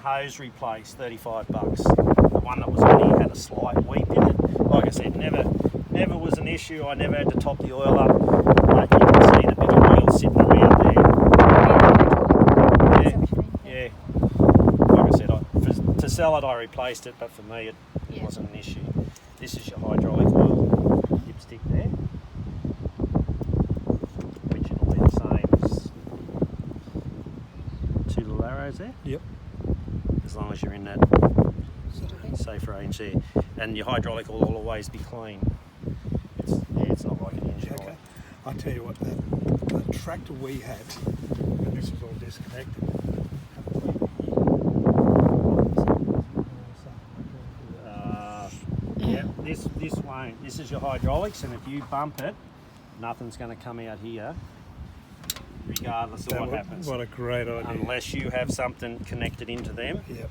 hose replaced, $35. The one that was on here had a slight weep in it. Like I said, never was an issue. I never had to top the oil up. But you can see the bit of oil sitting around there. Yeah. Like I said, to sell it, I replaced it, but for me, it wasn't an issue. This is your hydraulic oil dipstick there, which will be the same as 2 little arrows there. Yep. As long as you're in that safe range there. And your hydraulic oil will always be clean. It's not like an engine oil. I'll tell you what, the tractor we had, and this was all disconnected. This won't. This is your hydraulics, and if you bump it, nothing's going to come out here, regardless of what happens. What a great idea. Unless you have something connected into them. Yep.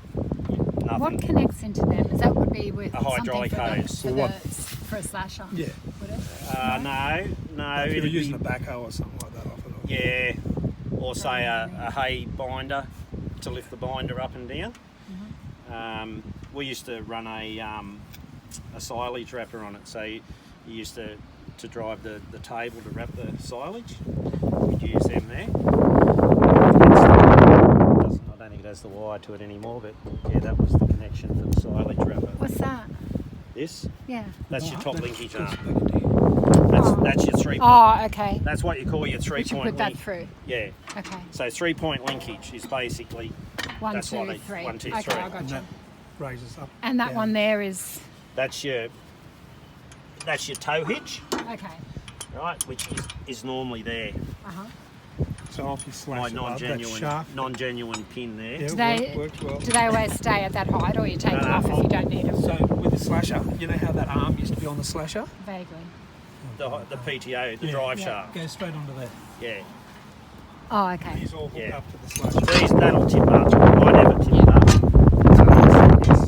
Nothing. What connects into them? Is that would be with a hydraulic hose. For a slasher? Yeah. Would it? No. If you were using a backhoe or something like that off it. Yeah, or say a hay binder to lift the binder up and down. Mm-hmm. We used to run a silage wrapper on it, so you used to drive the table to wrap the silage. We'd use them there. I don't think it has the wire to it anymore, but yeah, that was the connection for the silage wrapper. What's that? This? Yeah. That's your top linkage arm. arm. That's your 3 point. Oh, okay. That's what you call your 3 Would you point put that link. through? Yeah. Okay. So 3 point linkage is basically 1, that's 2, what they- 3. 1, 2, Okay, 3. I And got you. that raises up. And that down. one there is that's your tow hitch, okay. right? Which is normally there. So off you My slash it up, that shaft. non-genuine pin there. Yeah, Do they- works well. Do they always stay at that height, or you take them off if you don't need them? So with the slasher, you know how that arm used to be on the slasher? Vaguely. The PTO, the Yeah. drive Yeah. shaft. Goes straight onto there. Yeah. Oh, okay. These all hook Yeah. up to the slasher. These that'll tip up. I never tip up. This.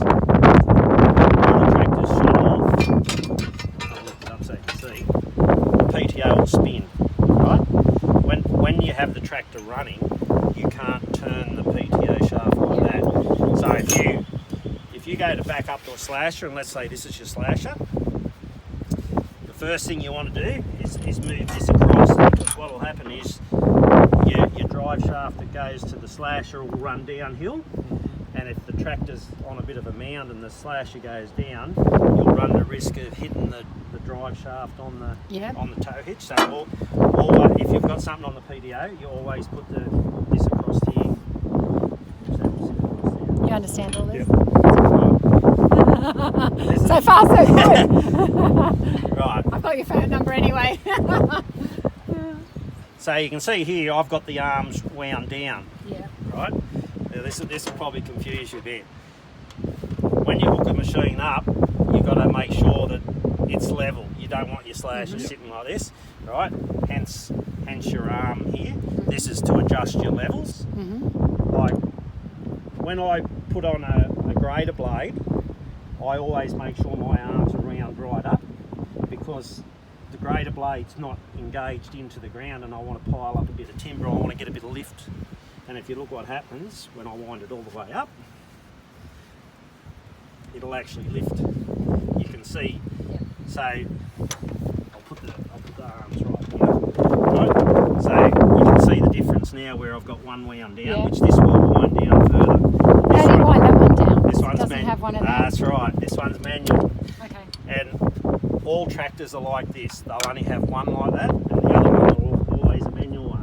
All the tractors shut off. I'll lift it up so you can see. The PTO will spin. Right? When you have the tractor running, you can't turn the PTO shaft like that. So if you go to back up to a slasher, and let's say this is your slasher, the first thing you want to do is move this across, because what will happen is your drive shaft that goes to the slasher will run downhill, and if the tractor's on a bit of a mound and the slasher goes down, you'll run the risk of hitting the drive shaft on the tow hitch. So or if you've got something on the PTO, you always put this across here. You understand all this? Yep. So far, so good. Right. I've got your phone number anyway. So you can see here, I've got the arms wound down. Yeah. Right? Now this will probably confuse you a bit. When you hook a machine up, you've got to make sure that it's level. You don't want your slasher sitting like this, right? Hence your arm here. This is to adjust your levels. Like when I put on a grader blade, I always make sure my arms are round right up, because the grader blade's not engaged into the ground and I want to pile up a bit of timber, I want to get a bit of lift. And if you look what happens when I wind it all the way up, it'll actually lift. You can see. Yep. So I'll put the arms right here. Right? So you can see the difference now where I've got one wound down, Yeah. which this will wind down further. How do you wind that one down? This one's doesn't have one of those. That's right. This one's manual. Okay. And all tractors are like this. They'll only have one like that, and the other one will always a manual one.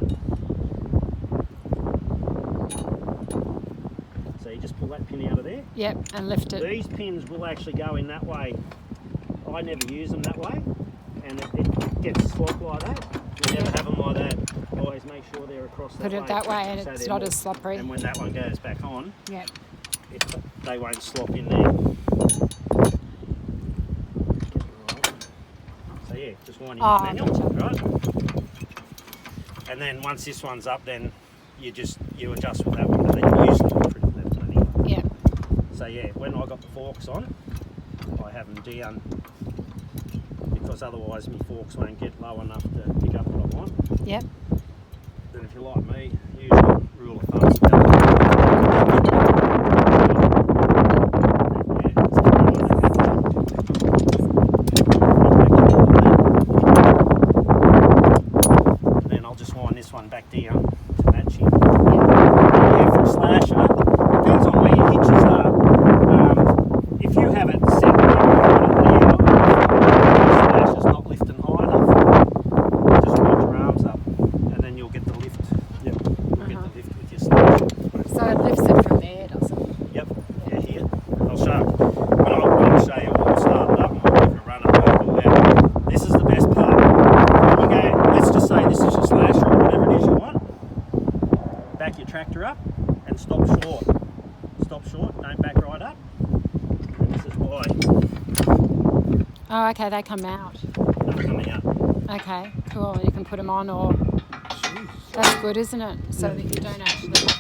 So you just pull that pin out of there. Yep, and lift it. These pins will actually go in that way. I never use them that way, and it gets slop like that. You never have them like that. Always make sure they're across that Put way. it that way, and so it's they're not more- as slippery. And when that one goes back on, Yep. they won't slop in there. So yeah, just wind in Oh, the manual, gotcha. right? And then once this one's up, then you adjust with that one, but then you usually put it left anyway. Yep. So yeah, when I got the forks on, I have them down, because otherwise my forks won't get low enough to pick up what I want. Yep. Then if you're like me, usually rule of thumb is about came back right up. And this is why Oh, okay, they come out. they're coming up. Okay, cool. You can put them on or... Jeez. That's good, isn't it? So that you don't actually...